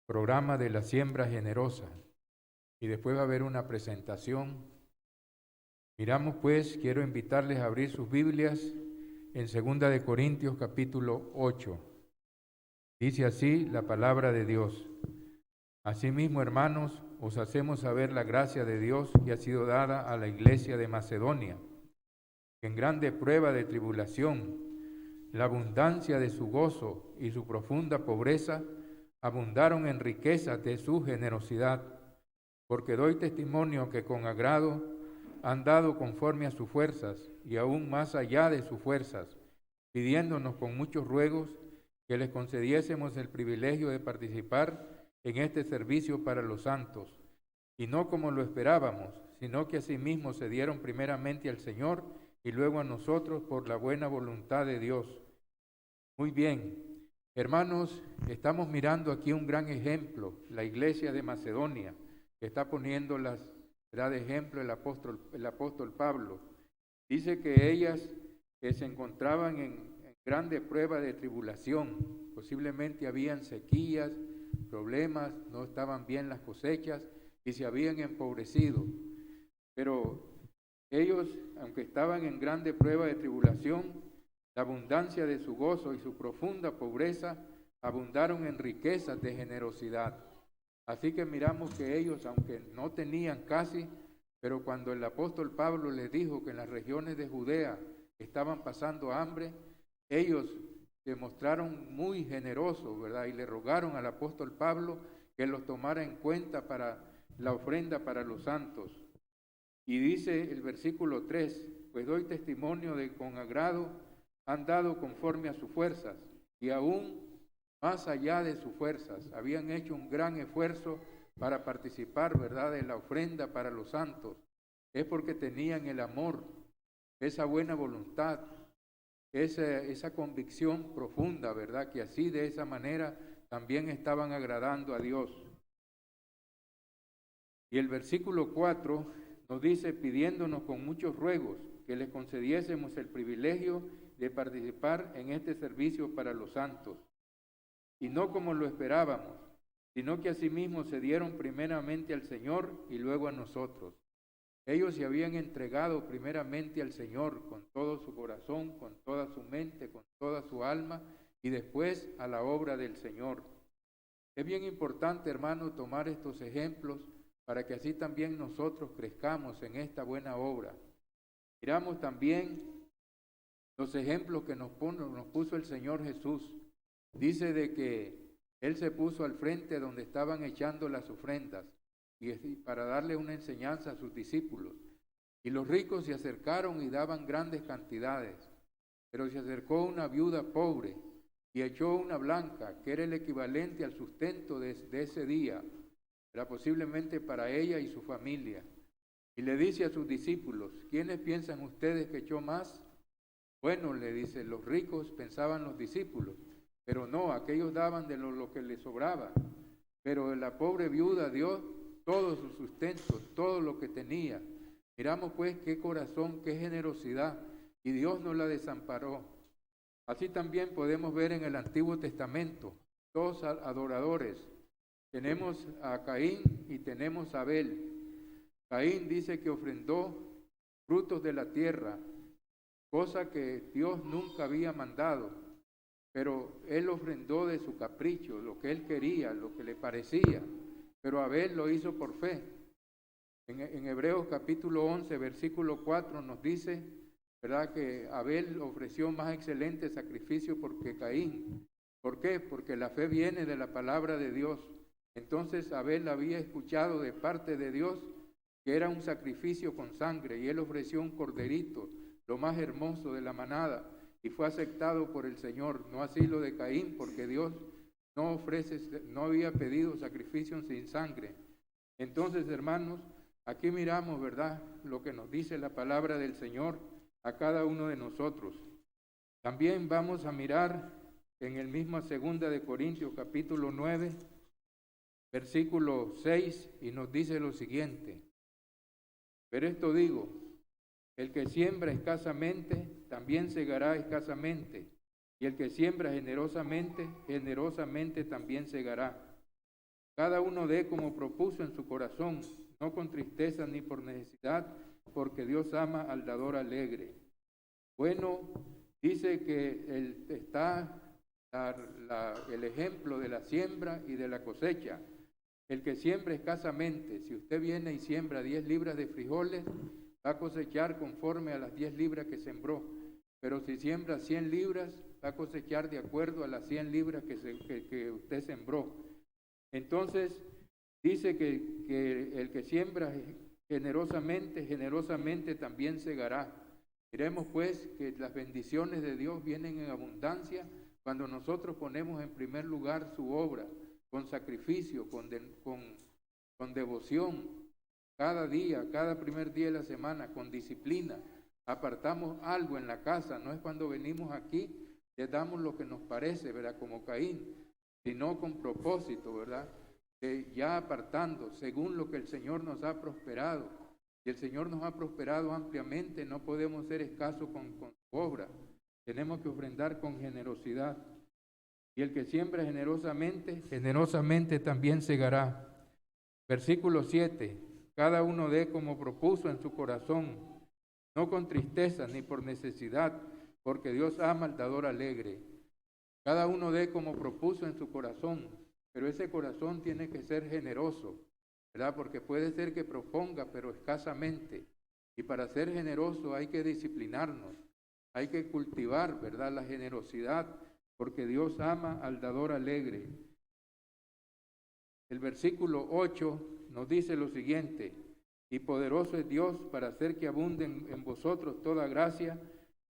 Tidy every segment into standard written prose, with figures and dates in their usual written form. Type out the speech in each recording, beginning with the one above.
programa de la siembra generosa. Y después va a haber una presentación. Miramos pues, quiero invitarles a abrir sus Biblias en 2 Corintios capítulo 8. Dice así la palabra de Dios. Asimismo, hermanos, os hacemos saber la gracia de Dios que ha sido dada a la iglesia de Macedonia, que en grande prueba de tribulación, la abundancia de su gozo y su profunda pobreza abundaron en riquezas de su generosidad, porque doy testimonio que con agrado han dado conforme a sus fuerzas y aún más allá de sus fuerzas, pidiéndonos con muchos ruegos que les concediésemos el privilegio de participar en este servicio para los santos, y no como lo esperábamos, sino que asimismo se dieron primeramente al Señor y luego a nosotros por la buena voluntad de Dios. Muy bien, hermanos, estamos mirando aquí un gran ejemplo, la iglesia de Macedonia, que está poniendo de ejemplo el apóstol Pablo. Dice que ellas se encontraban en grande prueba de tribulación, posiblemente habían sequías, problemas, no estaban bien las cosechas y se habían empobrecido. Pero ellos, aunque estaban en grande prueba de tribulación, la abundancia de su gozo y su profunda pobreza abundaron en riquezas de generosidad. Así que miramos que ellos, aunque no tenían casi, pero cuando el apóstol Pablo les dijo que en las regiones de Judea estaban pasando hambre, ellos se mostraron muy generosos, ¿verdad? Y le rogaron al apóstol Pablo que los tomara en cuenta para la ofrenda para los santos. Y dice el versículo 3, pues doy testimonio de con agrado han dado conforme a sus fuerzas y aún más allá de sus fuerzas. Habían hecho un gran esfuerzo para participar, ¿verdad?, de la ofrenda para los santos. Es porque tenían el amor, esa buena voluntad, esa convicción profunda, ¿verdad?, que así de esa manera también estaban agradando a Dios. Y el versículo 4 nos dice, pidiéndonos con muchos ruegos que les concediésemos el privilegio de participar en este servicio para los santos. Y no como lo esperábamos, sino que asimismo se dieron primeramente al Señor y luego a nosotros. Ellos se habían entregado primeramente al Señor con todo su corazón, con toda su mente, con toda su alma y después a la obra del Señor. Es bien importante, hermano, tomar estos ejemplos para que así también nosotros crezcamos en esta buena obra. Miramos también los ejemplos que nos puso el Señor Jesús. Dice de que Él se puso al frente donde estaban echando las ofrendas y para darle una enseñanza a sus discípulos. Y los ricos se acercaron y daban grandes cantidades, pero se acercó una viuda pobre y echó una blanca, que era el equivalente al sustento de ese día. Era posiblemente para ella y su familia. Y le dice a sus discípulos, ¿quiénes piensan ustedes que echó más? Bueno, le dice, los ricos, pensaban los discípulos, pero no, aquellos daban de lo que les sobraba. Pero la pobre viuda dio todo su sustento, todo lo que tenía. Miramos pues qué corazón, qué generosidad, y Dios no la desamparó. Así también podemos ver en el Antiguo Testamento, dos adoradores. Tenemos a Caín y tenemos a Abel. Caín dice que ofrendó frutos de la tierra, cosa que Dios nunca había mandado, pero él ofrendó de su capricho, lo que él quería, lo que le parecía, pero Abel lo hizo por fe. En Hebreos capítulo 11, versículo 4 nos dice, ¿verdad?, que Abel ofreció más excelente sacrificio porque Caín. ¿Por qué? Porque la fe viene de la palabra de Dios. Entonces Abel había escuchado de parte de Dios que era un sacrificio con sangre y él ofreció un corderito, lo más hermoso de la manada, y fue aceptado por el Señor. No así lo de Caín, porque Dios no había pedido sacrificio sin sangre. Entonces, hermanos, aquí miramos, ¿verdad?, lo que nos dice la palabra del Señor a cada uno de nosotros. También vamos a mirar en el mismo 2 Corintios capítulo 9, versículo 6, y nos dice lo siguiente. Pero esto digo, el que siembra escasamente, también segará escasamente, y el que siembra generosamente, generosamente también segará. cada uno dé como propuso en su corazón, no con tristeza ni por necesidad, porque Dios ama al dador alegre. Bueno, dice que está el ejemplo de la siembra y de la cosecha. El que siembra escasamente, si usted viene y siembra 10 libras de frijoles, va a cosechar conforme a las 10 libras que sembró. Pero si siembra 100 libras, va a cosechar de acuerdo a las 100 libras que usted sembró. Entonces, dice que el que siembra generosamente, generosamente también segará. Miremos pues que las bendiciones de Dios vienen en abundancia cuando nosotros ponemos en primer lugar su obra, con sacrificio, con devoción, cada día, cada primer día de la semana, con disciplina. Apartamos algo en la casa, no es cuando venimos aquí, le damos lo que nos parece, ¿verdad? Como Caín, sino con propósito, ¿verdad? Ya apartando, según lo que el Señor nos ha prosperado. Y el Señor nos ha prosperado ampliamente, no podemos ser escasos con su obra. Tenemos que ofrendar con generosidad. Y el que siembra generosamente, generosamente también segará. Versículo 7. Cada uno dé como propuso en su corazón, no con tristeza ni por necesidad, porque Dios ama al dador alegre. Cada uno dé como propuso en su corazón, pero ese corazón tiene que ser generoso, ¿verdad? Porque puede ser que proponga, pero escasamente. Y para ser generoso hay que disciplinarnos, hay que cultivar, ¿verdad?, la generosidad, porque Dios ama al dador alegre. El versículo 8 nos dice lo siguiente: y poderoso es Dios para hacer que abunden en vosotros toda gracia,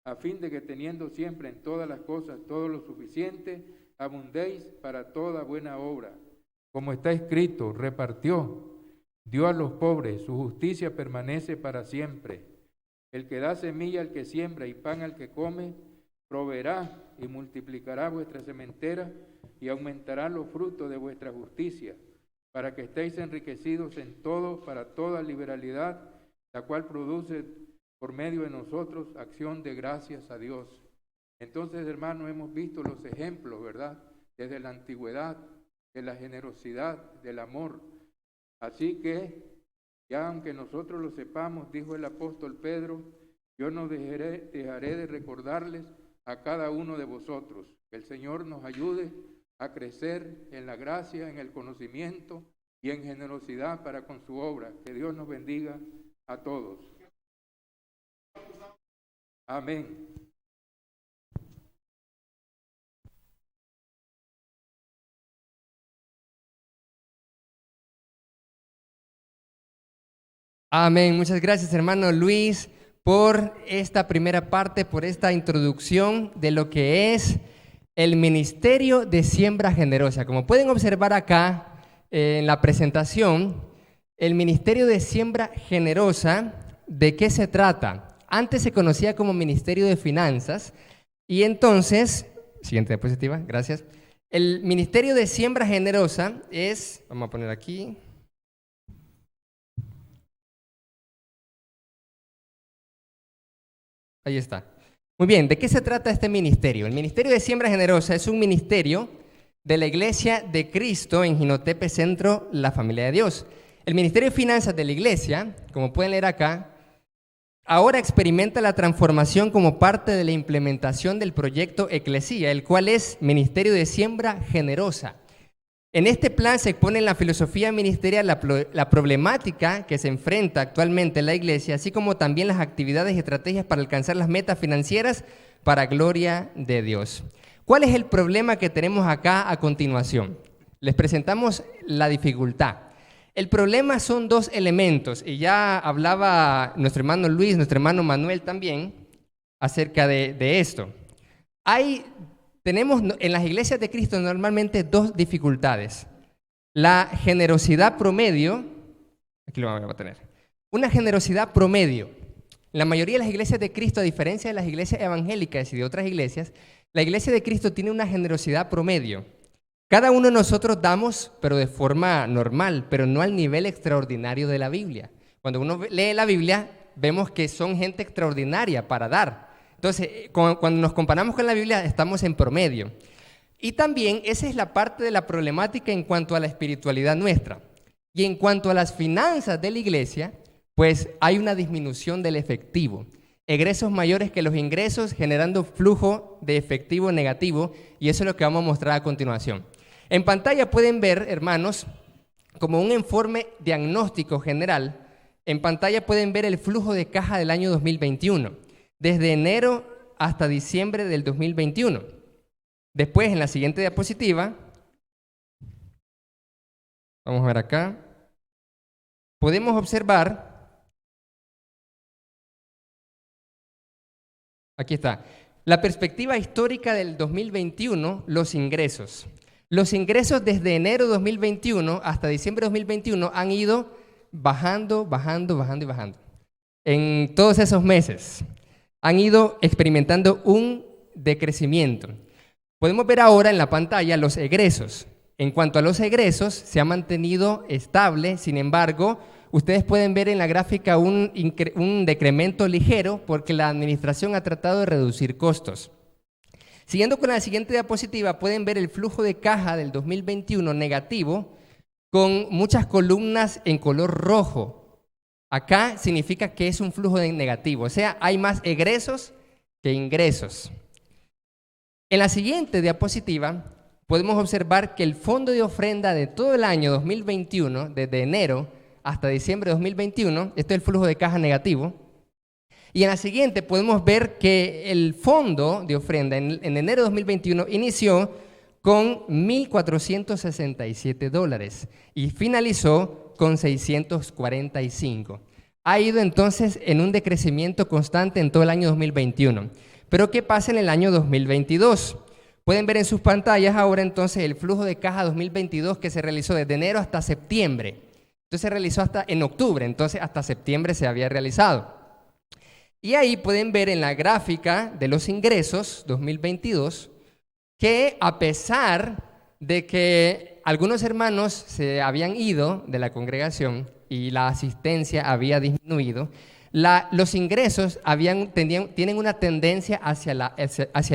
a fin de que teniendo siempre en todas las cosas todo lo suficiente, abundéis para toda buena obra. Como está escrito, repartió, dio a los pobres, su justicia permanece para siempre. El que da semilla al que siembra y pan al que come, proveerá y multiplicará vuestra sementera y aumentará los frutos de vuestra justicia, para que estéis enriquecidos en todo, para toda liberalidad, la cual produce por medio de nosotros acción de gracias a Dios. Entonces, hermanos, hemos visto los ejemplos, ¿verdad?, desde la antigüedad, de la generosidad, del amor. Así que, ya aunque nosotros lo sepamos, dijo el apóstol Pedro, yo no dejaré de recordarles a cada uno de vosotros. Que el Señor nos ayude a crecer en la gracia, en el conocimiento y en generosidad para con su obra. Que Dios nos bendiga a todos. Amén. Amén. Muchas gracias, hermano Luis, por esta primera parte, por esta introducción de lo que es el Ministerio de Siembra Generosa. Como pueden observar acá en la presentación, el Ministerio de Siembra Generosa, ¿de qué se trata? Antes se conocía como Ministerio de Finanzas y entonces, siguiente diapositiva, gracias. El Ministerio de Siembra Generosa es, vamos a poner aquí, ahí está. Muy bien, ¿de qué se trata este ministerio? El Ministerio de Siembra Generosa es un ministerio de la Iglesia de Cristo en Jinotepe Centro, la Familia de Dios. El Ministerio de Finanzas de la Iglesia, como pueden leer acá, ahora experimenta la transformación como parte de la implementación del proyecto Eclesía, el cual es Ministerio de Siembra Generosa. En este plan se expone en la filosofía ministerial la problemática que se enfrenta actualmente la Iglesia, así como también las actividades y estrategias para alcanzar las metas financieras para gloria de Dios. ¿Cuál es el problema que tenemos acá a continuación? Les presentamos la dificultad. El problema son dos elementos, y ya hablaba nuestro hermano Luis, nuestro hermano Manuel también, acerca de esto. Tenemos en las iglesias de Cristo normalmente dos dificultades. La generosidad promedio, aquí lo vamos a tener, una generosidad promedio. En la mayoría de las iglesias de Cristo, a diferencia de las iglesias evangélicas y de otras iglesias, la iglesia de Cristo tiene una generosidad promedio. Cada uno de nosotros damos, pero de forma normal, pero no al nivel extraordinario de la Biblia. Cuando uno lee la Biblia, vemos que son gente extraordinaria para dar. Entonces, cuando nos comparamos con la Biblia, estamos en promedio. Y también esa es la parte de la problemática en cuanto a la espiritualidad nuestra. Y en cuanto a las finanzas de la iglesia, pues hay una disminución del efectivo. Egresos mayores que los ingresos, generando flujo de efectivo negativo, y eso es lo que vamos a mostrar a continuación. En pantalla pueden ver, hermanos, como un informe diagnóstico general. En pantalla pueden ver el flujo de caja del año 2021, desde enero hasta diciembre del 2021. Después, en la siguiente diapositiva, vamos a ver acá, podemos observar, aquí está, la perspectiva histórica del 2021, los ingresos. Los ingresos desde enero de 2021 hasta diciembre de 2021 han ido bajando, bajando, bajando y bajando. En todos esos meses han ido experimentando un decrecimiento. Podemos ver ahora en la pantalla los egresos. En cuanto a los egresos, se ha mantenido estable, sin embargo, ustedes pueden ver en la gráfica un decremento ligero porque la administración ha tratado de reducir costos. Siguiendo con la siguiente diapositiva, pueden ver el flujo de caja del 2021 negativo con muchas columnas en color rojo. Acá significa que es un flujo negativo, o sea, hay más egresos que ingresos. En la siguiente diapositiva podemos observar que el fondo de ofrenda de todo el año 2021, desde enero hasta diciembre de 2021, este es el flujo de caja negativo. Y en la siguiente podemos ver que el fondo de ofrenda en enero de 2021 inició con $1,467 y finalizó con 645. Ha ido entonces en un decrecimiento constante en todo el año 2021. Pero ¿qué pasa en el año 2022? Pueden ver en sus pantallas ahora entonces el flujo de caja 2022 que se realizó desde enero hasta septiembre. Entonces se realizó hasta en octubre, entonces hasta septiembre se había realizado. Y ahí pueden ver en la gráfica de los ingresos 2022 que a pesar de que algunos hermanos se habían ido de la congregación y la asistencia había disminuido, los ingresos tienen una tendencia hacia el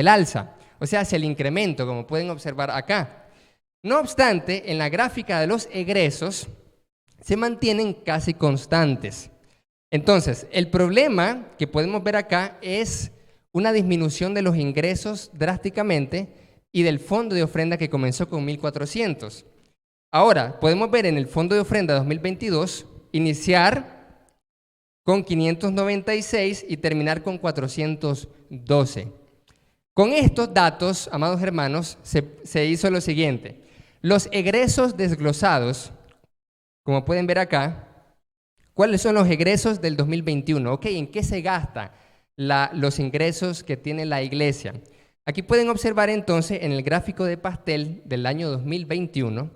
alza, o sea, hacia el incremento, como pueden observar acá. No obstante, en la gráfica de los egresos se mantienen casi constantes. Entonces, el problema que podemos ver acá es una disminución de los ingresos drásticamente y del fondo de ofrenda que comenzó con 1,400. Ahora, podemos ver en el fondo de ofrenda 2022 iniciar con 596 y terminar con 412. Con estos datos, amados hermanos, se hizo lo siguiente. Los egresos desglosados, como pueden ver acá, ¿cuáles son los egresos del 2021? Ok, ¿en qué se gastan los ingresos que tiene la iglesia? Aquí pueden observar entonces en el gráfico de pastel del año 2021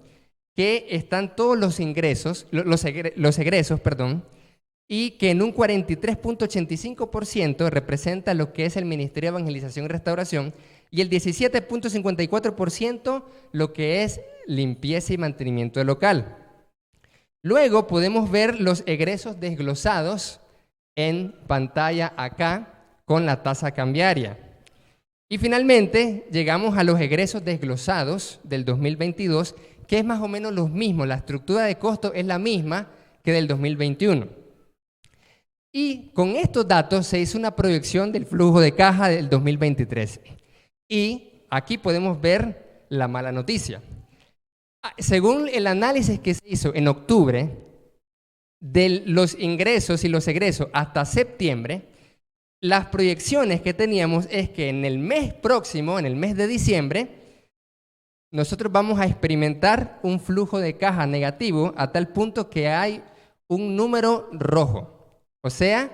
que están todos los ingresos, los egresos, y que en un 43.85% representa lo que es el Ministerio de Evangelización y Restauración y el 17.54% lo que es limpieza y mantenimiento local. Luego podemos ver los egresos desglosados en pantalla acá con la tasa cambiaria. Y finalmente llegamos a los egresos desglosados del 2022, que es más o menos los mismos, la estructura de costo es la misma que del 2021. Y con estos datos se hizo una proyección del flujo de caja del 2023. Y aquí podemos ver la mala noticia. Según el análisis que se hizo en octubre de los ingresos y los egresos hasta septiembre, las proyecciones que teníamos es que en el mes próximo, en el mes de diciembre, nosotros vamos a experimentar un flujo de caja negativo a tal punto que hay un número rojo. O sea,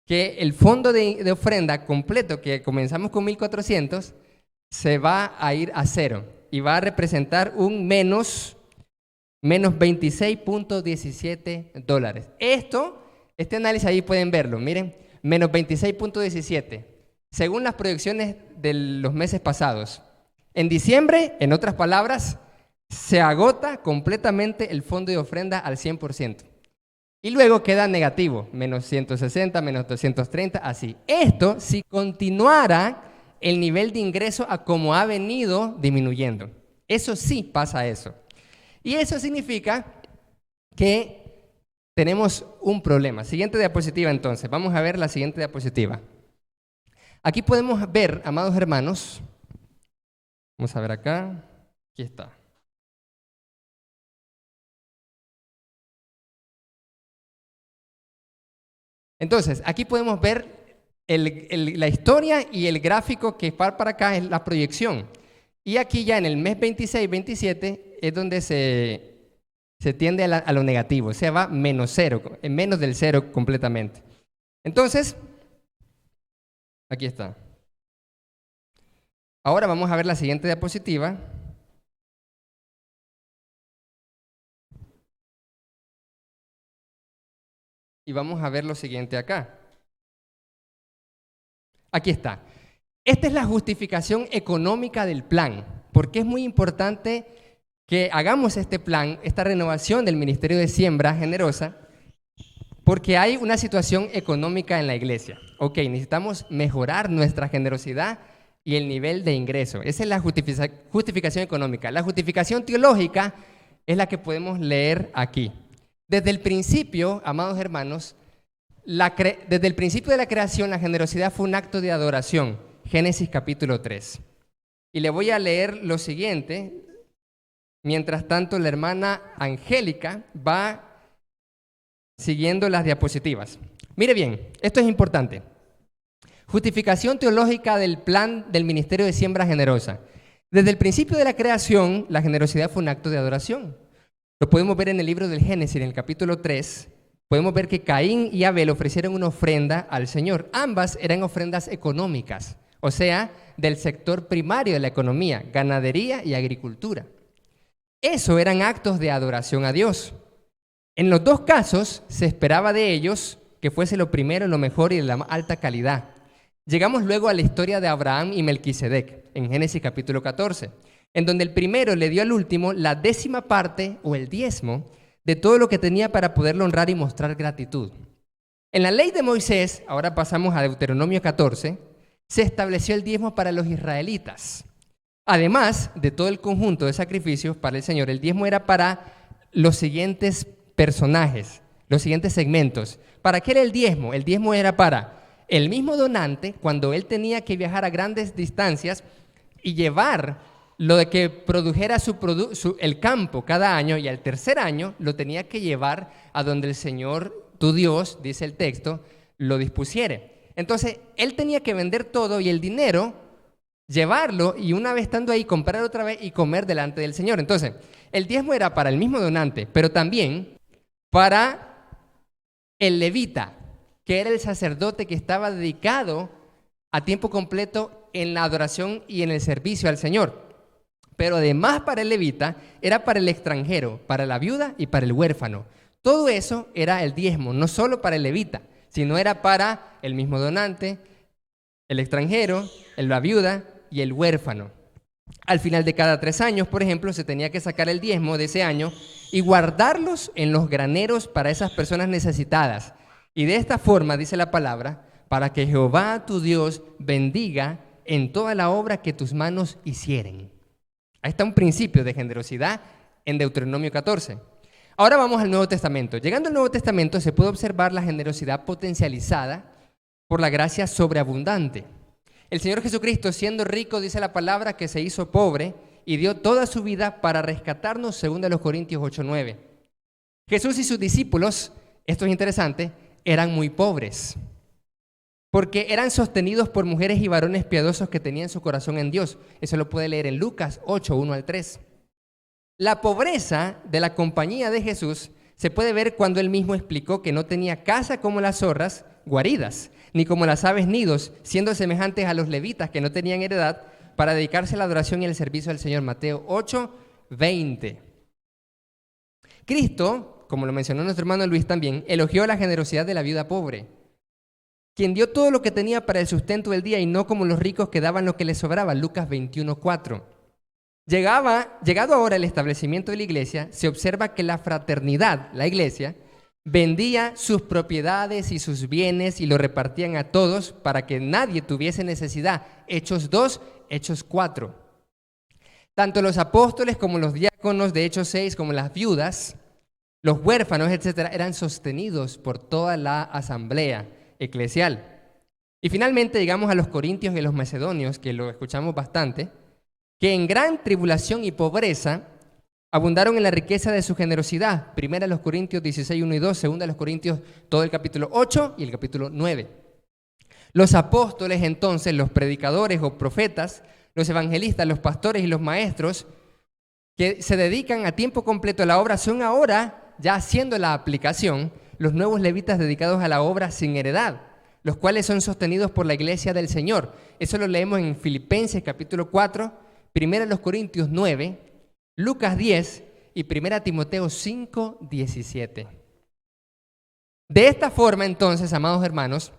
que el fondo de ofrenda completo que comenzamos con 1,400 se va a ir a cero y va a representar un menos $26.17. Este análisis ahí pueden verlo, miren, menos 26.17, según las proyecciones de los meses pasados. En diciembre, en otras palabras, se agota completamente el fondo de ofrenda al 100%. Y luego queda negativo, menos 160, menos 230, así. Esto, si continuara el nivel de ingreso a como ha venido disminuyendo. Eso sí pasa eso. Y eso significa que tenemos un problema. Siguiente diapositiva entonces. Vamos a ver la siguiente diapositiva. Aquí podemos ver, amados hermanos, vamos a ver acá, aquí está. Entonces, aquí podemos ver la historia y el gráfico que va para acá es la proyección. Y aquí ya en el mes 26-27 es donde se tiende a lo negativo, o sea, va menos cero, menos del cero completamente. Entonces, aquí está. Ahora vamos a ver la siguiente diapositiva. Y vamos a ver lo siguiente acá. Aquí está. Esta es la justificación económica del plan, porque es muy importante que hagamos este plan, esta renovación del Ministerio de Siembra Generosa, porque hay una situación económica en la iglesia. Ok, necesitamos mejorar nuestra generosidad y el nivel de ingreso. Esa es la justificación económica. La justificación teológica es la que podemos leer aquí. Desde el principio, amados hermanos, desde el principio de la creación, la generosidad fue un acto de adoración. Génesis capítulo 3. Y le voy a leer lo siguiente. Mientras tanto, la hermana Angélica va siguiendo las diapositivas. Mire bien, esto es importante. Justificación teológica del plan del Ministerio de Siembra Generosa. Desde el principio de la creación, la generosidad fue un acto de adoración. Lo podemos ver en el libro del Génesis, en el capítulo 3. Podemos ver que Caín y Abel ofrecieron una ofrenda al Señor. Ambas eran ofrendas económicas, o sea, del sector primario de la economía, ganadería y agricultura. Eso eran actos de adoración a Dios. En los dos casos se esperaba de ellos que fuese lo primero, lo mejor y de la más alta calidad. Llegamos luego a la historia de Abraham y Melquisedec, en Génesis capítulo 14, en donde el primero le dio al último la 10ª parte o el diezmo de todo lo que tenía para poderlo honrar y mostrar gratitud. En la ley de Moisés, ahora pasamos a Deuteronomio 14, se estableció el diezmo para los israelitas. Además de todo el conjunto de sacrificios para el Señor, el diezmo era para los siguientes personajes, los siguientes segmentos. ¿Para qué era el diezmo? El diezmo era para el mismo donante, cuando él tenía que viajar a grandes distancias y llevar lo de que produjera el campo cada año, y al tercer año lo tenía que llevar a donde el Señor, tu Dios, dice el texto, lo dispusiere. Entonces, él tenía que vender todo y el dinero, llevarlo y una vez estando ahí, comprar otra vez y comer delante del Señor. Entonces, el diezmo era para el mismo donante, pero también para el levita, que era el sacerdote que estaba dedicado a tiempo completo en la adoración y en el servicio al Señor. Pero además para el levita, era para el extranjero, para la viuda y para el huérfano. Todo eso era el diezmo, no solo para el levita, sino era para el mismo donante, el extranjero, la viuda y el huérfano. Al final de cada 3 años, por ejemplo, se tenía que sacar el diezmo de ese año y guardarlos en los graneros para esas personas necesitadas. Y de esta forma, dice la palabra, para que Jehová tu Dios bendiga en toda la obra que tus manos hicieren. Ahí está un principio de generosidad en Deuteronomio 14. Ahora vamos al Nuevo Testamento. Llegando al Nuevo Testamento se puede observar la generosidad potencializada por la gracia sobreabundante. El Señor Jesucristo, siendo rico, dice la palabra, que se hizo pobre y dio toda su vida para rescatarnos, según de los Corintios 8:9. Jesús y sus discípulos, esto es interesante, eran muy pobres, porque eran sostenidos por mujeres y varones piadosos que tenían su corazón en Dios. Eso lo puede leer en Lucas 8:1-3. La pobreza de la compañía de Jesús se puede ver cuando él mismo explicó que no tenía casa como las zorras, guaridas, ni como las aves nidos, siendo semejantes a los levitas que no tenían heredad para dedicarse a la adoración y el servicio al Señor. Mateo 8:20. Cristo, como lo mencionó nuestro hermano Luis también, elogió la generosidad de la viuda pobre, quien dio todo lo que tenía para el sustento del día y no como los ricos que daban lo que les sobraba. Lucas 21:4. Llegado ahora el establecimiento de la iglesia, se observa que la fraternidad, la iglesia, vendía sus propiedades y sus bienes y lo repartían a todos para que nadie tuviese necesidad. Hechos 2, Hechos 4. Tanto los apóstoles como los diáconos de Hechos 6, como las viudas, los huérfanos, etcétera, eran sostenidos por toda la asamblea eclesial. Y finalmente llegamos a los corintios y a los macedonios, que lo escuchamos bastante, que en gran tribulación y pobreza abundaron en la riqueza de su generosidad. Primera los Corintios 16, 1 y 2, segunda los Corintios todo el capítulo 8 y el capítulo 9. Los apóstoles entonces, los predicadores o profetas, los evangelistas, los pastores y los maestros que se dedican a tiempo completo a la obra son ahora, ya haciendo la aplicación, los nuevos levitas dedicados a la obra sin heredad, los cuales son sostenidos por la iglesia del Señor. Eso lo leemos en Filipenses capítulo 4, Primera los Corintios 9, Lucas 10 y Primera Timoteo 5, 17. De esta forma, entonces, amados hermanos,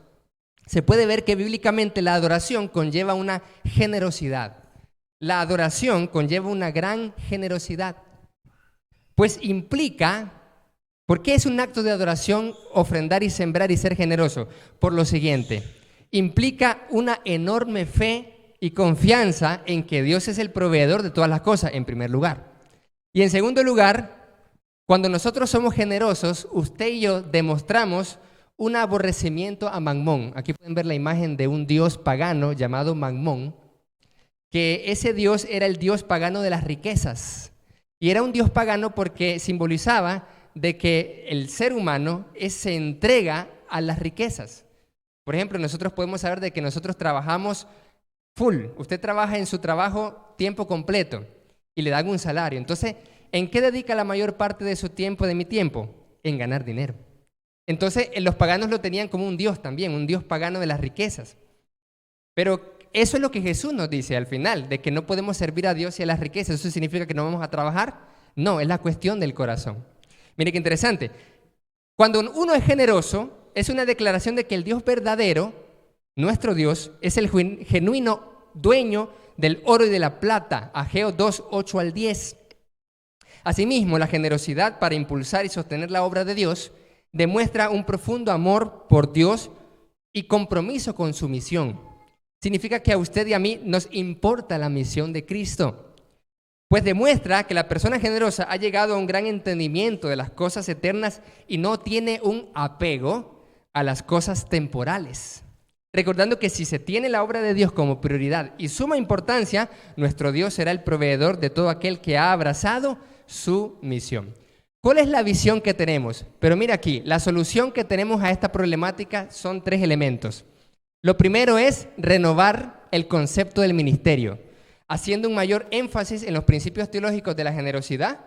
se puede ver que bíblicamente la adoración conlleva una generosidad. La adoración conlleva una gran generosidad, pues implica, ¿por qué es un acto de adoración ofrendar y sembrar y ser generoso? Por lo siguiente, implica una enorme fe y confianza en que Dios es el proveedor de todas las cosas, en primer lugar. Y en segundo lugar, cuando nosotros somos generosos, usted y yo demostramos un aborrecimiento a Mamón. Aquí pueden ver la imagen de un dios pagano llamado Mamón, que ese dios era el dios pagano de las riquezas. Y era un dios pagano porque simbolizaba de que el ser humano se entrega a las riquezas. Por ejemplo, nosotros podemos saber de que nosotros trabajamos full. Usted trabaja en su trabajo tiempo completo y le dan un salario. Entonces, ¿en qué dedica la mayor parte de su tiempo, de mi tiempo? En ganar dinero. Entonces, los paganos lo tenían como un dios también, un dios pagano de las riquezas. Pero eso es lo que Jesús nos dice al final, de que no podemos servir a Dios y a las riquezas. ¿Eso significa que no vamos a trabajar? No, es la cuestión del corazón. Mire qué interesante. Cuando uno es generoso, es una declaración de que el Dios verdadero, nuestro Dios, es el genuino dueño del oro y de la plata. Ageo 2, 8 al 10. Asimismo, la generosidad para impulsar y sostener la obra de Dios demuestra un profundo amor por Dios y compromiso con su misión. Significa que a usted y a mí nos importa la misión de Cristo, pues demuestra que la persona generosa ha llegado a un gran entendimiento de las cosas eternas y no tiene un apego a las cosas temporales. Recordando que si se tiene la obra de Dios como prioridad y suma importancia, nuestro Dios será el proveedor de todo aquel que ha abrazado su misión. ¿Cuál es la visión que tenemos? Pero mira aquí, la solución que tenemos a esta problemática son 3 elementos. Lo primero es renovar el concepto del ministerio, haciendo un mayor énfasis en los principios teológicos de la generosidad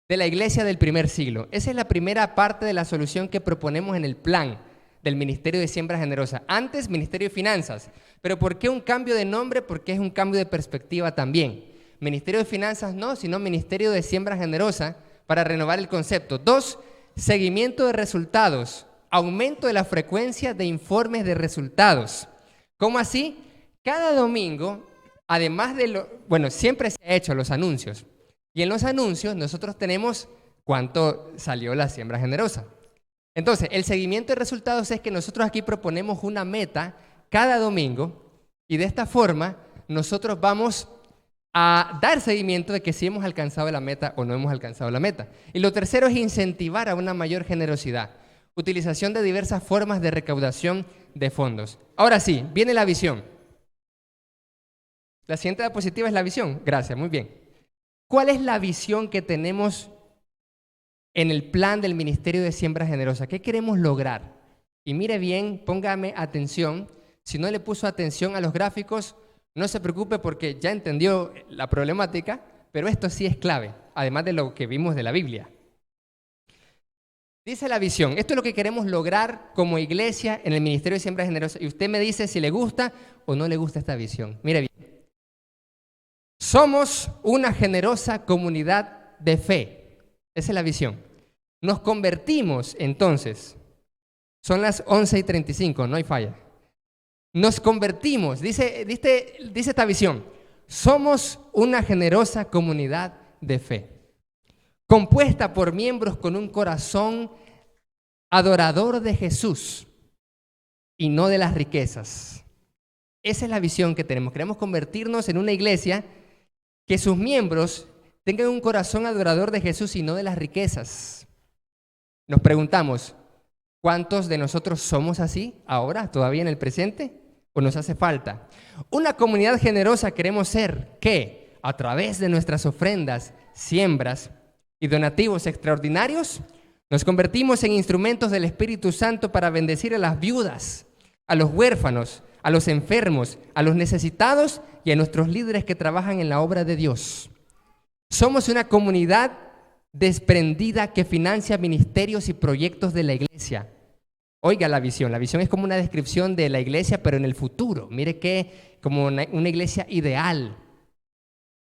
de la iglesia del primer siglo. Esa es la primera parte de la solución que proponemos en el plan del Ministerio de Siembra Generosa. Antes, Ministerio de Finanzas. ¿Pero por qué un cambio de nombre? Porque es un cambio de perspectiva también. Ministerio de Finanzas no, sino Ministerio de Siembra Generosa para renovar el concepto. 2, seguimiento de resultados. Aumento de la frecuencia de informes de resultados. ¿Cómo así? Cada domingo, además de siempre se ha hecho los anuncios. Y en los anuncios nosotros tenemos cuánto salió la siembra generosa. Entonces, el seguimiento de resultados es que nosotros aquí proponemos una meta cada domingo y de esta forma nosotros vamos a dar seguimiento de que si hemos alcanzado la meta o no hemos alcanzado la meta. Y lo tercero es incentivar a una mayor generosidad. Utilización de diversas formas de recaudación de fondos. Ahora sí, viene la visión. La siguiente diapositiva es la visión. Gracias, muy bien. ¿Cuál es la visión que tenemos en el plan del Ministerio de Siembra Generosa? ¿Qué queremos lograr? Y mire bien, póngame atención. Si no le puso atención a los gráficos, no se preocupe porque ya entendió la problemática, pero esto sí es clave, además de lo que vimos de la Biblia. Dice la visión, esto es lo que queremos lograr como iglesia en el Ministerio de Siembra Generosa. Y usted me dice si le gusta o no le gusta esta visión. Mire bien. Somos una generosa comunidad de fe. Esa es la visión. Nos convertimos entonces. Son las 11:35, no hay falla. Nos convertimos, dice esta visión. Somos una generosa comunidad de fe, compuesta por miembros con un corazón adorador de Jesús y no de las riquezas. Esa es la visión que tenemos. Queremos convertirnos en una iglesia que sus miembros tengan un corazón adorador de Jesús y no de las riquezas. Nos preguntamos, ¿cuántos de nosotros somos así ahora, todavía en el presente? ¿O nos hace falta? Una comunidad generosa queremos ser, que a través de nuestras ofrendas, siembras y donativos extraordinarios, nos convertimos en instrumentos del Espíritu Santo para bendecir a las viudas, a los huérfanos, a los enfermos, a los necesitados y a nuestros líderes que trabajan en la obra de Dios. Somos una comunidad desprendida que financia ministerios y proyectos de la iglesia. Oiga la visión. La visión es como una descripción de la iglesia, pero en el futuro. Mire que como una iglesia ideal.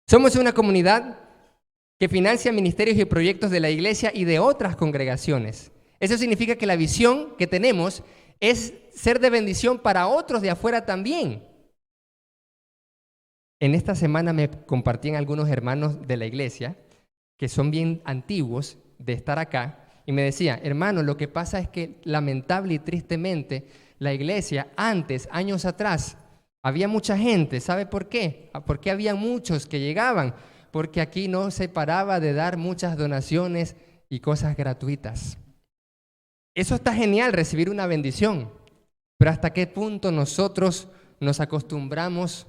Somos una comunidad que financia ministerios y proyectos de la iglesia y de otras congregaciones. Eso significa que la visión que tenemos es ser de bendición para otros de afuera también. En esta semana me compartían algunos hermanos de la iglesia que son bien antiguos de estar acá y me decían, hermano, lo que pasa es que lamentable y tristemente la iglesia antes, años atrás, había mucha gente. ¿Sabe por qué? Porque había muchos que llegaban, porque aquí no se paraba de dar muchas donaciones y cosas gratuitas. Eso está genial, recibir una bendición, pero ¿hasta qué punto nosotros nos acostumbramos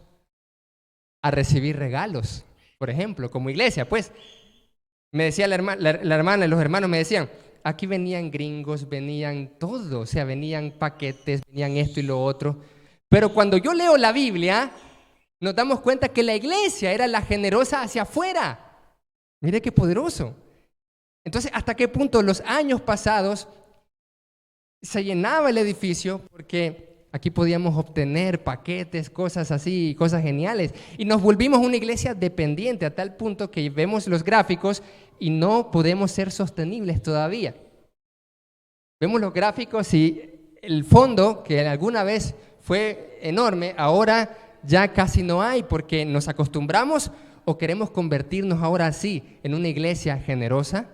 a recibir regalos? Por ejemplo, como iglesia, pues, me decía la hermana y los hermanos me decían, aquí venían gringos, venían todo, o sea, venían paquetes, venían esto y lo otro, pero cuando yo leo la Biblia, nos damos cuenta que la iglesia era la generosa hacia afuera. Mire qué poderoso. Entonces, ¿hasta qué punto los años pasados se llenaba el edificio? Porque aquí podíamos obtener paquetes, cosas así, cosas geniales. Y nos volvimos una iglesia dependiente a tal punto que vemos los gráficos y no podemos ser sostenibles todavía. Vemos los gráficos y el fondo, que alguna vez fue enorme, ahora ya casi no hay porque nos acostumbramos o queremos convertirnos ahora sí en una iglesia generosa.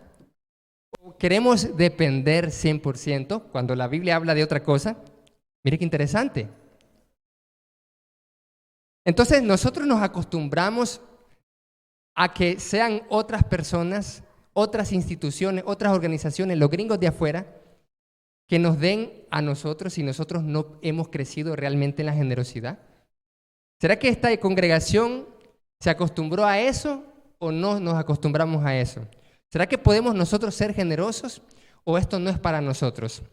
¿O queremos depender 100% cuando la Biblia habla de otra cosa? Mire qué interesante. Entonces nosotros nos acostumbramos a que sean otras personas, otras instituciones, otras organizaciones, los gringos de afuera, que nos den a nosotros si nosotros no hemos crecido realmente en la generosidad. ¿Será que esta congregación se acostumbró a eso o no nos acostumbramos a eso? ¿Será que podemos nosotros ser generosos o esto no es para nosotros?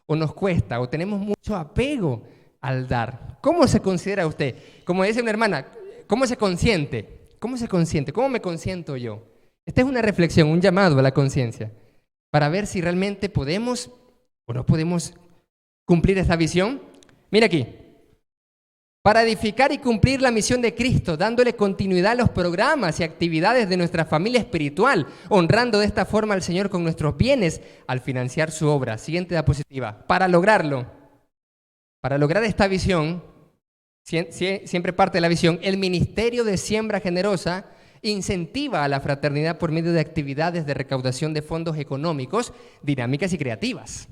¿O nos cuesta o tenemos mucho apego al dar? ¿Cómo se considera usted? Como dice una hermana, ¿cómo se consiente? ¿Cómo se consiente? ¿Cómo me consiento yo? Esta es una reflexión, un llamado a la conciencia para ver si realmente podemos o no podemos cumplir esta visión. Mira aquí. Para edificar y cumplir la misión de Cristo, dándole continuidad a los programas y actividades de nuestra familia espiritual, honrando de esta forma al Señor con nuestros bienes al financiar su obra. Siguiente diapositiva. Para lograr esta visión, siempre parte de la visión, el Ministerio de Siembra Generosa incentiva a la fraternidad por medio de actividades de recaudación de fondos económicos, dinámicas y creativas,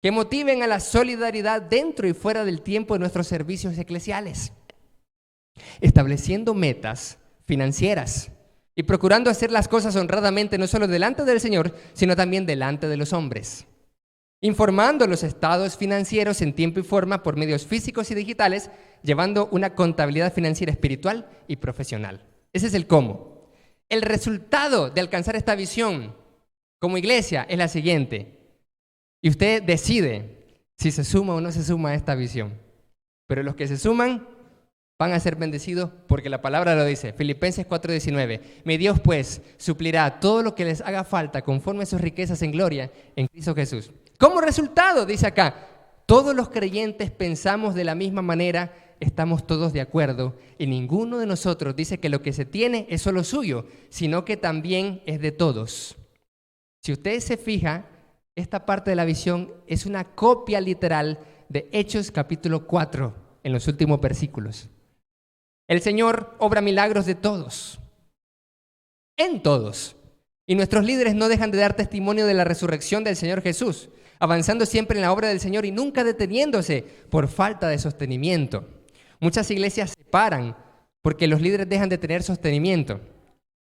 que motiven a la solidaridad dentro y fuera del tiempo de nuestros servicios eclesiales, estableciendo metas financieras y procurando hacer las cosas honradamente no solo delante del Señor, sino también delante de los hombres, informando los estados financieros en tiempo y forma por medios físicos y digitales, llevando una contabilidad financiera espiritual y profesional. Ese es el cómo. El resultado de alcanzar esta visión como iglesia es la siguiente. Y usted decide si se suma o no se suma a esta visión. Pero los que se suman van a ser bendecidos porque la palabra lo dice. Filipenses 4:19. Mi Dios pues suplirá todo lo que les haga falta conforme a sus riquezas en gloria en Cristo Jesús. Como resultado, dice acá, todos los creyentes pensamos de la misma manera, estamos todos de acuerdo y ninguno de nosotros dice que lo que se tiene es solo suyo, sino que también es de todos. Si usted se fija, esta parte de la visión es una copia literal de Hechos capítulo 4 en los últimos versículos. El Señor obra milagros de todos, en todos. Y nuestros líderes no dejan de dar testimonio de la resurrección del Señor Jesús. avanzando siempre en la obra del Señor y nunca deteniéndose por falta de sostenimiento. Muchas iglesias se paran porque los líderes dejan de tener sostenimiento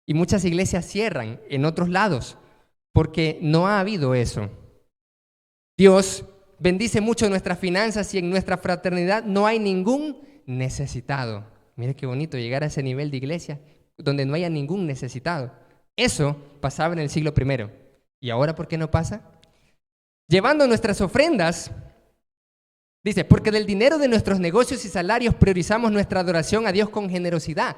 y muchas iglesias cierran en otros lados porque no ha habido eso. Dios bendice mucho nuestras finanzas y en nuestra fraternidad no hay ningún necesitado. Mire qué bonito llegar a ese nivel de iglesia donde no haya ningún necesitado. Eso pasaba en el siglo I. ¿Y ahora por qué no pasa? Llevando nuestras ofrendas, dice, porque del dinero de nuestros negocios y salarios priorizamos nuestra adoración a Dios con generosidad.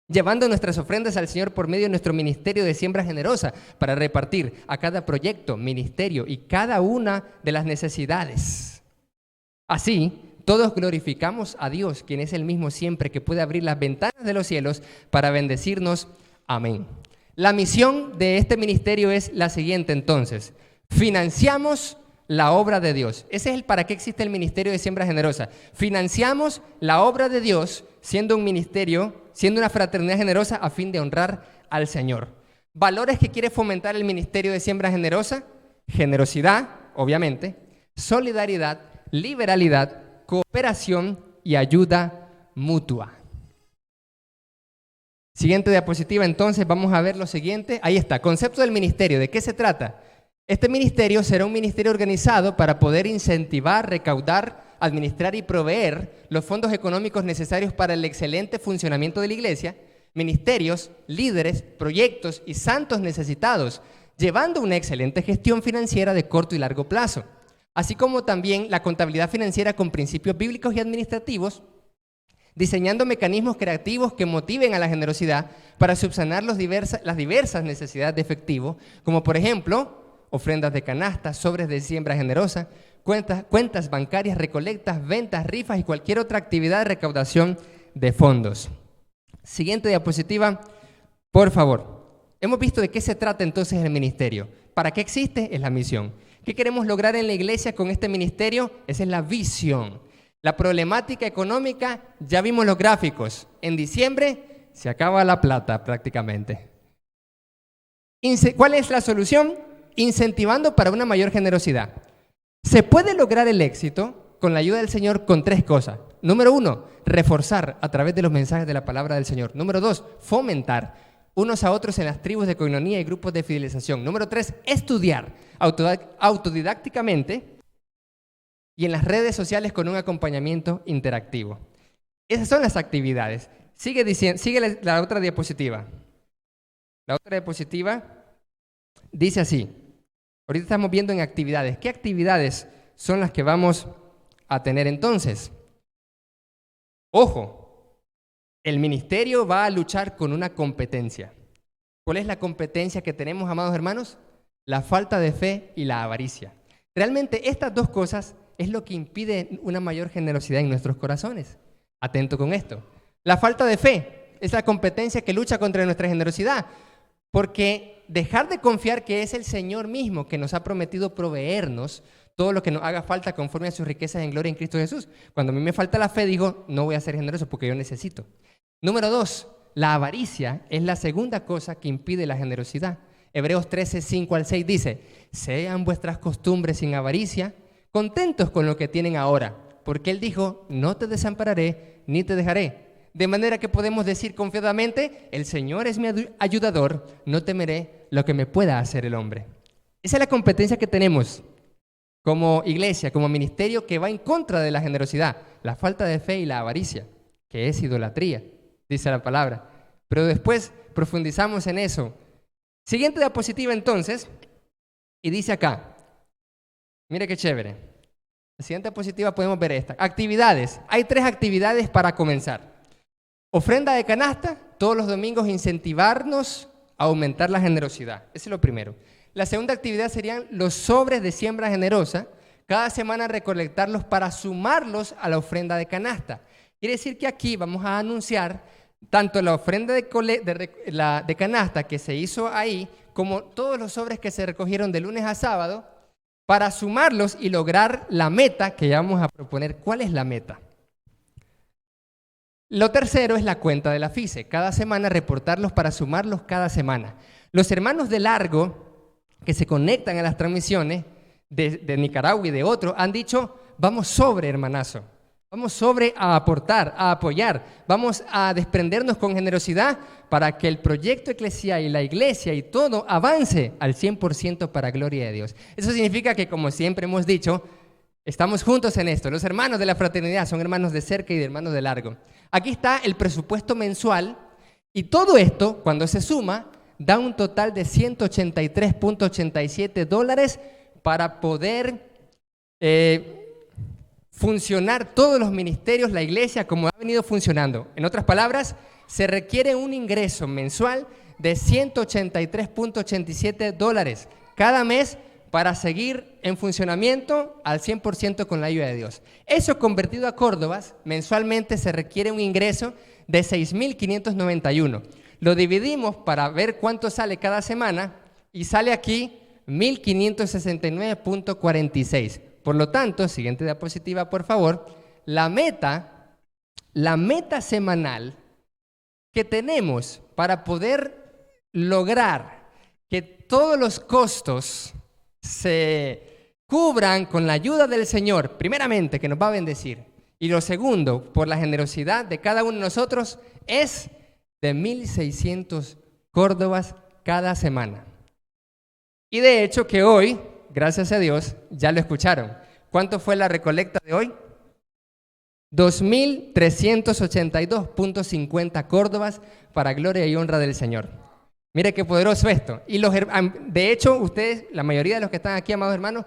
Llevando nuestras ofrendas al Señor por medio de nuestro ministerio de siembra generosa para repartir a cada proyecto, ministerio y cada una de las necesidades. Así, todos glorificamos a Dios, quien es el mismo siempre, que puede abrir las ventanas de los cielos para bendecirnos. Amén. La misión de este ministerio es la siguiente entonces. Financiamos la obra de Dios. Ese es el para qué existe el ministerio de siembra generosa. Financiamos la obra de Dios siendo un ministerio, siendo una fraternidad generosa a fin de honrar al Señor. Valores que quiere fomentar el ministerio de siembra generosa: generosidad, obviamente, solidaridad, liberalidad, cooperación y ayuda mutua. Siguiente diapositiva, entonces vamos a ver lo siguiente. Ahí está, concepto del ministerio. ¿De qué se trata? Este ministerio será un ministerio organizado para poder incentivar, recaudar, administrar y proveer los fondos económicos necesarios para el excelente funcionamiento de la iglesia, ministerios, líderes, proyectos y santos necesitados, llevando una excelente gestión financiera de corto y largo plazo, así como también la contabilidad financiera con principios bíblicos y administrativos, diseñando mecanismos creativos que motiven a la generosidad para subsanar las diversas necesidades de efectivo, como por ejemplo, ofrendas de canasta, sobres de siembra generosa, cuentas bancarias, recolectas, ventas, rifas y cualquier otra actividad de recaudación de fondos. Siguiente diapositiva, por favor. Hemos visto de qué se trata entonces el ministerio. ¿Para qué existe? Es la misión. ¿Qué queremos lograr en la iglesia con este ministerio? Esa es la visión. La problemática económica, ya vimos los gráficos. En diciembre se acaba la plata prácticamente. ¿Cuál es la solución? Incentivando para una mayor generosidad. Se puede lograr el éxito con la ayuda del Señor con 3 cosas. Número 1, reforzar a través de los mensajes de la palabra del Señor. Número 2, fomentar unos a otros en las tribus de coinonía y grupos de fidelización. Número 3, estudiar autodidácticamente y en las redes sociales con un acompañamiento interactivo. Esas son las actividades. Sigue la otra diapositiva. La otra diapositiva dice así. Ahorita estamos viendo en actividades. ¿Qué actividades son las que vamos a tener entonces? Ojo, el ministerio va a luchar con una competencia. ¿Cuál es la competencia que tenemos, amados hermanos? La falta de fe y la avaricia. Realmente estas 2 cosas es lo que impide una mayor generosidad en nuestros corazones. Atento con esto. La falta de fe es la competencia que lucha contra nuestra generosidad, porque dejar de confiar que es el Señor mismo que nos ha prometido proveernos todo lo que nos haga falta conforme a sus riquezas en gloria en Cristo Jesús. Cuando a mí me falta la fe, digo, no voy a ser generoso porque yo necesito. Número 2, la avaricia es la segunda cosa que impide la generosidad. Hebreos 13, 5 al 6 dice, sean vuestras costumbres sin avaricia, contentos con lo que tienen ahora, porque Él dijo, no te desampararé ni te dejaré. De manera que podemos decir confiadamente, el Señor es mi ayudador, no temeré lo que me pueda hacer el hombre. Esa es la competencia que tenemos como iglesia, como ministerio, que va en contra de la generosidad, la falta de fe y la avaricia, que es idolatría, dice la palabra. Pero después profundizamos en eso. Siguiente diapositiva entonces, y dice acá, mire qué chévere. La siguiente diapositiva podemos ver esta. Actividades. Hay 3 actividades para comenzar. Ofrenda de canasta, todos los domingos incentivarnos a aumentar la generosidad. Ese es lo primero. La segunda actividad serían los sobres de siembra generosa. Cada semana recolectarlos para sumarlos a la ofrenda de canasta. Quiere decir que aquí vamos a anunciar tanto la ofrenda de canasta que se hizo ahí, como todos los sobres que se recogieron de lunes a sábado, para sumarlos y lograr la meta que ya vamos a proponer. ¿Cuál es la meta? Lo tercero es la cuenta de la FICE. Cada semana reportarlos para sumarlos cada semana. Los hermanos de largo que se conectan a las transmisiones de Nicaragua y de otros, han dicho, vamos sobre, hermanazo. Vamos sobre a aportar, a apoyar. Vamos a desprendernos con generosidad para que el proyecto eclesial y la iglesia y todo avance al 100% para gloria de Dios. Eso significa que, como siempre hemos dicho, estamos juntos en esto. Los hermanos de la fraternidad son hermanos de cerca y de hermanos de largo. Aquí está el presupuesto mensual y todo esto, cuando se suma, da un total de $183.87 para poder funcionar todos los ministerios, la iglesia, como ha venido funcionando. En otras palabras, se requiere un ingreso mensual de $183.87 cada mes para seguir en funcionamiento al 100% con la ayuda de Dios. Eso convertido a córdobas, mensualmente se requiere un ingreso de 6.591. Lo dividimos para ver cuánto sale cada semana y sale aquí 1.569.46. Por lo tanto, siguiente diapositiva, por favor, la meta semanal que tenemos para poder lograr que todos los costos se cubran con la ayuda del Señor, primeramente, que nos va a bendecir, y lo segundo, por la generosidad de cada uno de nosotros, es de 1.600 córdobas cada semana. Y de hecho que hoy, gracias a Dios, ya lo escucharon. ¿Cuánto fue la recolecta de hoy? 2.382.50 córdobas para gloria y honra del Señor. Mire qué poderoso esto. Y de hecho, ustedes, la mayoría de los que están aquí, amados hermanos,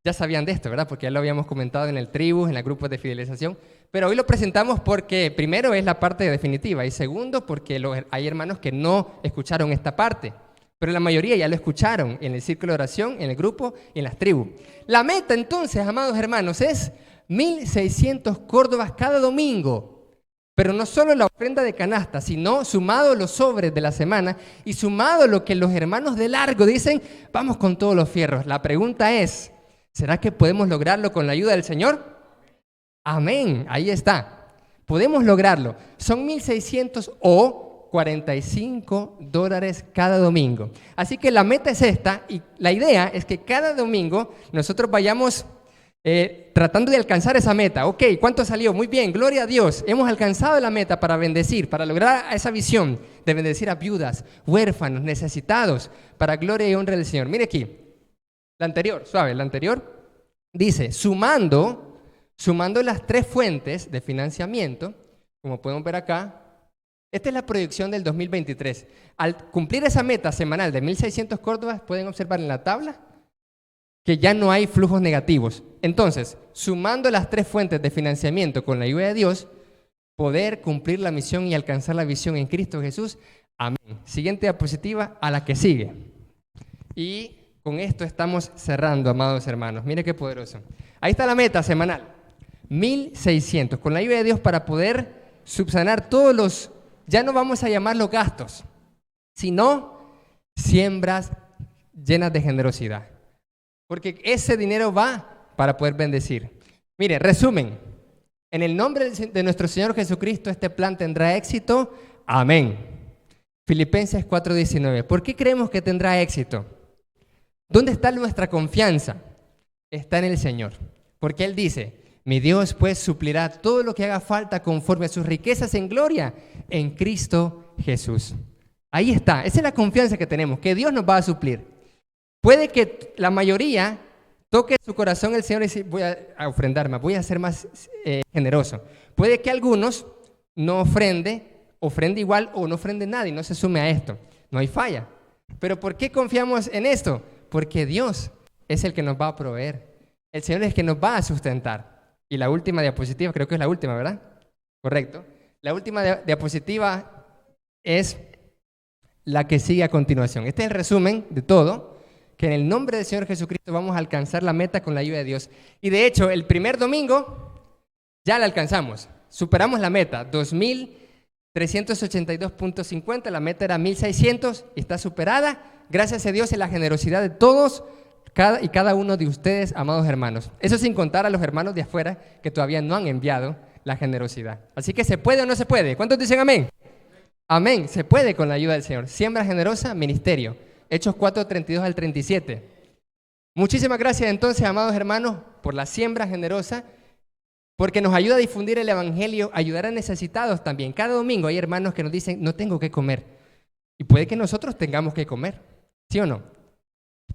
ya sabían de esto, ¿verdad? Porque ya lo habíamos comentado en el tribu, en los grupos de fidelización. Pero hoy lo presentamos porque, primero, es la parte definitiva. Y segundo, porque hay hermanos que no escucharon esta parte. Pero la mayoría ya lo escucharon en el círculo de oración, en el grupo y en las tribus. La meta, entonces, amados hermanos, es 1.600 córdobas cada domingo. Pero no solo la ofrenda de canasta, sino sumado los sobres de la semana y sumado lo que los hermanos de largo dicen, vamos con todos los fierros. La pregunta es, ¿será que podemos lograrlo con la ayuda del Señor? Amén, ahí está. Podemos lograrlo. Son 1.600 o $45 cada domingo. Así que la meta es esta y la idea es que cada domingo nosotros vayamos tratando de alcanzar esa meta. Ok, ¿cuánto salió? Muy bien, gloria a Dios. Hemos alcanzado la meta para bendecir, para lograr esa visión de bendecir a viudas, huérfanos, necesitados, para gloria y honra del Señor. Mire aquí, la anterior, suave, la anterior dice, sumando las 3 fuentes de financiamiento, como podemos ver acá. Esta es la proyección del 2023. Al cumplir esa meta semanal de 1.600 córdobas, pueden observar en la tabla que ya no hay flujos negativos. Entonces, sumando las 3 fuentes de financiamiento con la ayuda de Dios, poder cumplir la misión y alcanzar la visión en Cristo Jesús. Amén. Siguiente diapositiva, a la que sigue. Y con esto estamos cerrando, amados hermanos. Mire qué poderoso. Ahí está la meta semanal. 1.600. Con la ayuda de Dios para poder subsanar todos los... Ya no vamos a llamarlos gastos, sino siembras llenas de generosidad. Porque ese dinero va para poder bendecir. Mire, resumen. En el nombre de nuestro Señor Jesucristo, este plan tendrá éxito. Amén. Filipenses 4:19. ¿Por qué creemos que tendrá éxito? ¿Dónde está nuestra confianza? Está en el Señor. Porque Él dice... Mi Dios pues suplirá todo lo que haga falta conforme a sus riquezas en gloria en Cristo Jesús. Ahí está, esa es la confianza que tenemos, que Dios nos va a suplir. Puede que la mayoría toque su corazón el Señor y dice, voy a ofrendar más, voy a ser más generoso. Puede que algunos no ofrende igual o no ofrende nada y no se sume a esto. No hay falla. Pero ¿por qué confiamos en esto? Porque Dios es el que nos va a proveer. El Señor es el que nos va a sustentar. Y la última diapositiva, creo que es la última, ¿verdad? Correcto. La última diapositiva es la que sigue a continuación. Este es el resumen de todo, que en el nombre del Señor Jesucristo vamos a alcanzar la meta con la ayuda de Dios. Y de hecho, el primer domingo ya la alcanzamos. Superamos la meta, 2.382.50, la meta era 1.600 y está superada. Gracias a Dios y la generosidad de todos cada uno de ustedes, amados hermanos. Eso sin contar a los hermanos de afuera que todavía no han enviado la generosidad. Así que ¿se puede o no se puede? ¿Cuántos dicen amén? Amén, se puede con la ayuda del Señor. Siembra generosa, ministerio. Hechos 4:32 al 37. Muchísimas gracias entonces, amados hermanos, por la siembra generosa, porque nos ayuda a difundir el Evangelio, ayudar a necesitados también. Cada domingo hay hermanos que nos dicen, no tengo que comer. Y puede que nosotros tengamos que comer, ¿sí o no?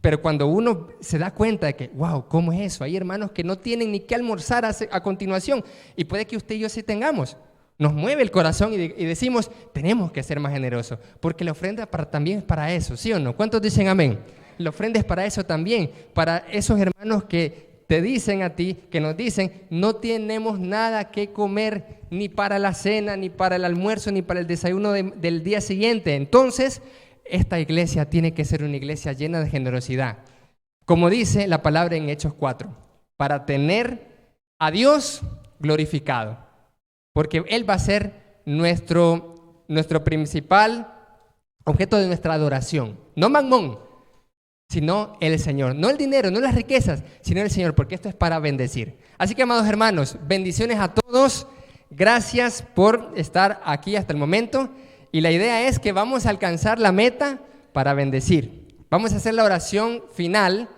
Pero cuando uno se da cuenta de que, wow, ¿cómo es eso? Hay hermanos que no tienen ni qué almorzar a continuación, y puede que usted y yo sí tengamos. Nos mueve el corazón y decimos, tenemos que ser más generosos, porque la ofrenda también es para eso, ¿sí o no? ¿Cuántos dicen amén? La ofrenda es para eso también, para esos hermanos que te dicen a ti, que nos dicen, no tenemos nada que comer, ni para la cena, ni para el almuerzo, ni para el desayuno del día siguiente. Entonces, esta iglesia tiene que ser una iglesia llena de generosidad. Como dice la palabra en Hechos 4, para tener a Dios glorificado, porque Él va a ser nuestro principal objeto de nuestra adoración. No Mamón, sino el Señor. No el dinero, no las riquezas, sino el Señor, porque esto es para bendecir. Así que, amados hermanos, bendiciones a todos. Gracias por estar aquí hasta el momento. Y la idea es que vamos a alcanzar la meta para bendecir. Vamos a hacer la oración final